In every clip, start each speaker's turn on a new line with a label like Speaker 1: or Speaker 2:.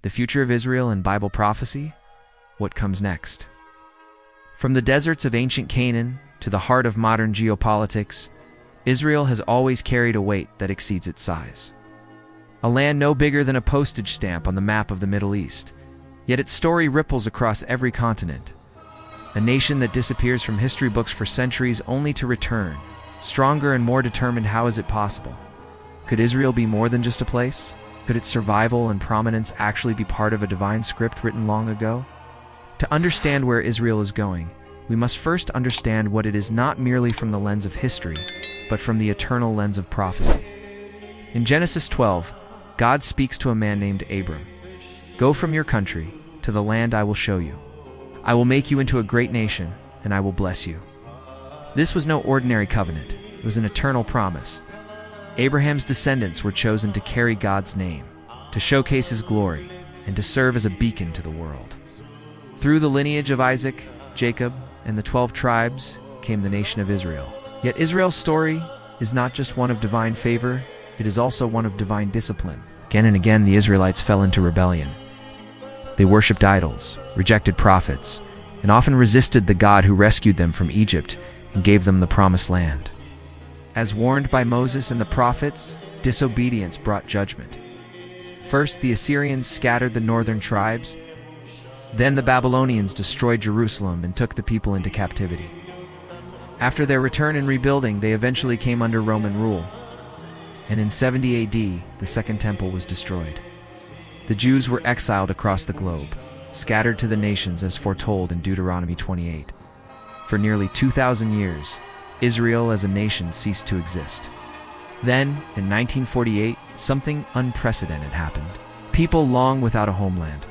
Speaker 1: The future of Israel and Bible prophecy? What comes next? From the deserts of ancient Canaan to the heart of modern geopolitics, Israel has always carried a weight that exceeds its size. A land no bigger than a postage stamp on the map of the Middle East, yet its story ripples across every continent. A nation that disappears from history books for centuries only to return, stronger and more determined. How is it possible? Could Israel be more than just a place? Could its survival and prominence actually be part of a divine script written long ago? To understand where Israel is going, we must first understand what it is, not merely from the lens of history, but from the eternal lens of prophecy. In Genesis 12, God speaks to a man named Abram. "Go from your country to the land I will show you. I will make you into a great nation, and I will bless you." This was no ordinary covenant. It was an eternal promise. Abraham's descendants were chosen to carry God's name, to showcase his glory, and to serve as a beacon to the world. Through the lineage of Isaac, Jacob, and the 12 tribes came the nation of Israel. Yet Israel's story is not just one of divine favor, it is also one of divine discipline. Again and again, the Israelites fell into rebellion. They worshipped idols, rejected prophets, and often resisted the God who rescued them from Egypt and gave them the promised land. As warned by Moses and the prophets, disobedience brought judgment. First, the Assyrians scattered the northern tribes. Then the Babylonians destroyed Jerusalem and took the people into captivity. After their return and rebuilding, they eventually came under Roman rule. And in 70 AD, the Second Temple was destroyed. The Jews were exiled across the globe, scattered to the nations as foretold in Deuteronomy 28. For nearly 2,000 years, Israel as a nation ceased to exist. Then, in 1948, something unprecedented happened. People long without a homeland,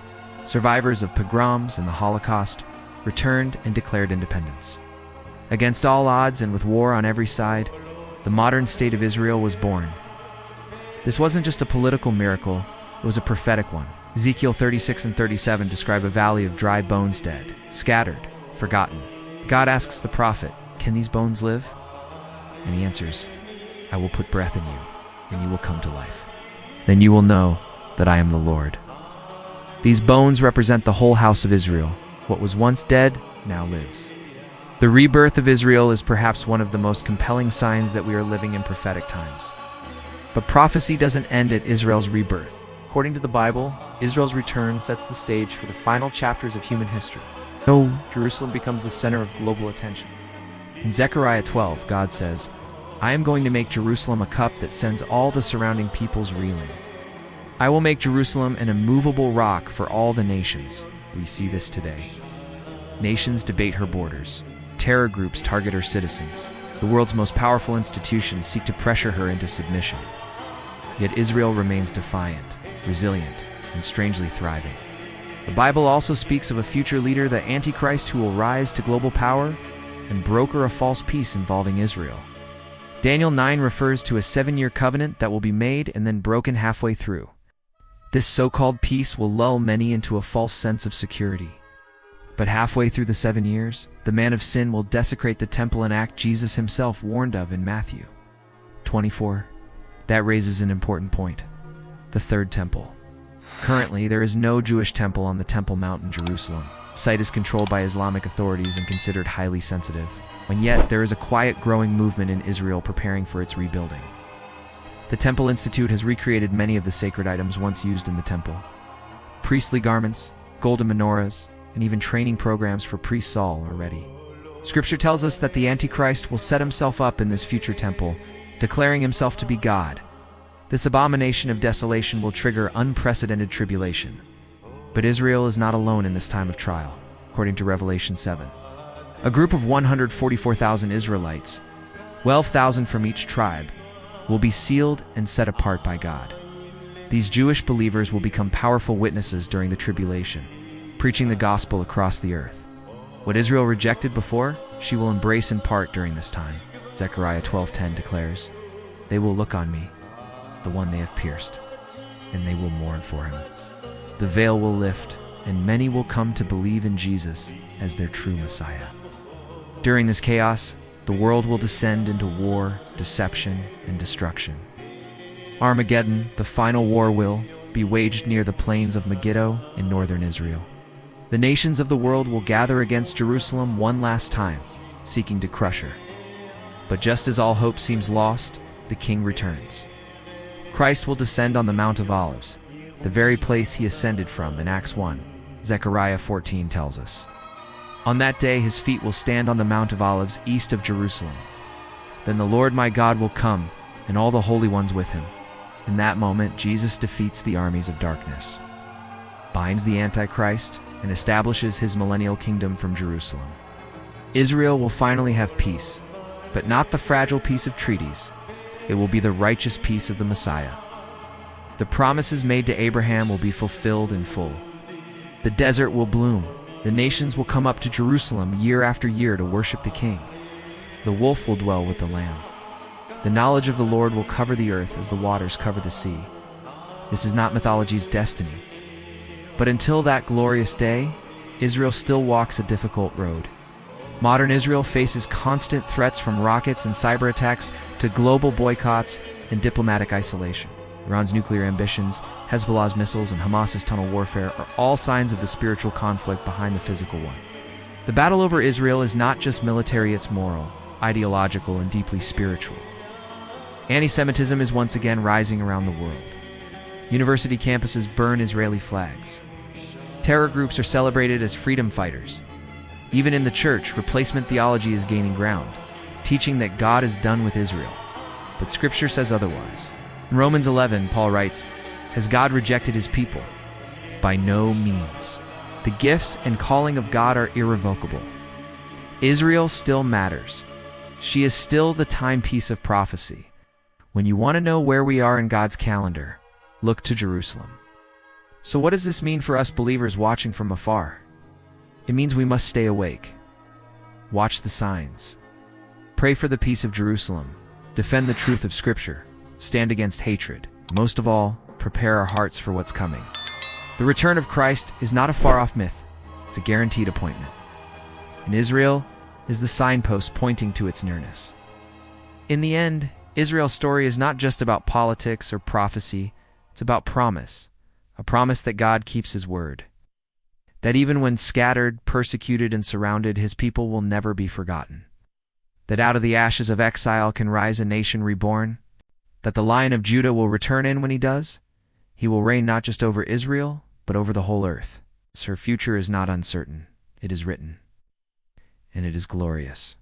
Speaker 1: survivors of pogroms and the Holocaust, returned and declared independence. Against all odds and with war on every side, the modern state of Israel was born. This wasn't just a political miracle, it was a prophetic one. Ezekiel 36 and 37 describe a valley of dry bones, dead, scattered, forgotten. God asks the prophet, "Can these bones live?" And he answers, "I will put breath in you, and you will come to life. Then you will know that I am the Lord." These bones represent the whole house of Israel. What was once dead now lives. The rebirth of Israel is perhaps one of the most compelling signs that we are living in prophetic times. But prophecy doesn't end at Israel's rebirth. According to the Bible, Israel's return sets the stage for the final chapters of human history. Jerusalem becomes the center of global attention. In Zechariah 12, God says, "I am going to make Jerusalem a cup that sends all the surrounding peoples reeling. I will make Jerusalem an immovable rock for all the nations." We see this today. Nations debate her borders. Terror groups target her citizens. The world's most powerful institutions seek to pressure her into submission. Yet Israel remains defiant, resilient, and strangely thriving. The Bible also speaks of a future leader, the Antichrist, who will rise to global power and broker a false peace involving Israel. Daniel 9 refers to a 7-year covenant that will be made and then broken halfway through. This so-called peace will lull many into a false sense of security. But halfway through the 7 years, the man of sin will desecrate the temple, an act Jesus himself warned of in Matthew 24. That raises an important point. The third temple. Currently, there is no Jewish temple on the Temple Mount in Jerusalem. The site is controlled by Islamic authorities and considered highly sensitive. And yet, there is a quiet growing movement in Israel preparing for its rebuilding. The Temple Institute has recreated many of the sacred items once used in the temple. Priestly garments, golden menorahs, and even training programs for priest Saul are ready. Scripture tells us that the Antichrist will set himself up in this future temple, declaring himself to be God. This abomination of desolation will trigger unprecedented tribulation. But Israel is not alone in this time of trial, according to Revelation 7. A group of 144,000 Israelites, 12,000 from each tribe, will be sealed and set apart by God. These Jewish believers will become powerful witnesses during the tribulation, preaching the gospel across the earth. What Israel rejected before, she will embrace in part during this time. Zechariah 12:10 declares, "They will look on me, the one they have pierced, and they will mourn for him. The veil will lift, and many will come to believe in Jesus as their true Messiah." During this chaos, the world will descend into war, deception, and destruction. Armageddon, the final war, will, be waged near the plains of Megiddo in northern Israel. The nations of the world will gather against Jerusalem one last time, seeking to crush her. But just as all hope seems lost, the King returns. Christ will descend on the Mount of Olives, the very place he ascended from in Acts 1, Zechariah 14 tells us. On that day his feet will stand on the Mount of Olives east of Jerusalem. Then the Lord my God will come, and all the holy ones with him. In that moment Jesus defeats the armies of darkness, binds the Antichrist, and establishes his millennial kingdom from Jerusalem. Israel will finally have peace, but not the fragile peace of treaties. It will be the righteous peace of the Messiah. The promises made to Abraham will be fulfilled in full. The desert will bloom. The nations will come up to Jerusalem year after year to worship the King. The wolf will dwell with the lamb. The knowledge of the Lord will cover the earth as the waters cover the sea. This is not mythology's destiny. But until that glorious day, Israel still walks a difficult road. Modern Israel faces constant threats from rockets and cyber attacks to global boycotts and diplomatic isolation. Iran's nuclear ambitions, Hezbollah's missiles, and Hamas's tunnel warfare are all signs of the spiritual conflict behind the physical one. The battle over Israel is not just military, it's moral, ideological, and deeply spiritual. Anti-Semitism is once again rising around the world. University campuses burn Israeli flags. Terror groups are celebrated as freedom fighters. Even in the church, replacement theology is gaining ground, teaching that God is done with Israel. But Scripture says otherwise. In Romans 11, Paul writes, "Has God rejected his people? By no means. The gifts and calling of God are irrevocable." Israel still matters. She is still the timepiece of prophecy. When you want to know where we are in God's calendar, look to Jerusalem. So what does this mean for us believers watching from afar? It means we must stay awake. Watch the signs. Pray for the peace of Jerusalem. Defend the truth of Scripture. Stand against hatred. Most of all, prepare our hearts for what's coming. The return of Christ is not a far-off myth. It's a guaranteed appointment. And Israel is the signpost pointing to its nearness. In the end, Israel's story is not just about politics or prophecy. It's about promise. A promise that God keeps his word. That even when scattered, persecuted, and surrounded, his people will never be forgotten. That out of the ashes of exile can rise a nation reborn. That the Lion of Judah will return in when he does. He will reign not just over Israel, but over the whole earth. Her future is not uncertain. It is written. And it is glorious.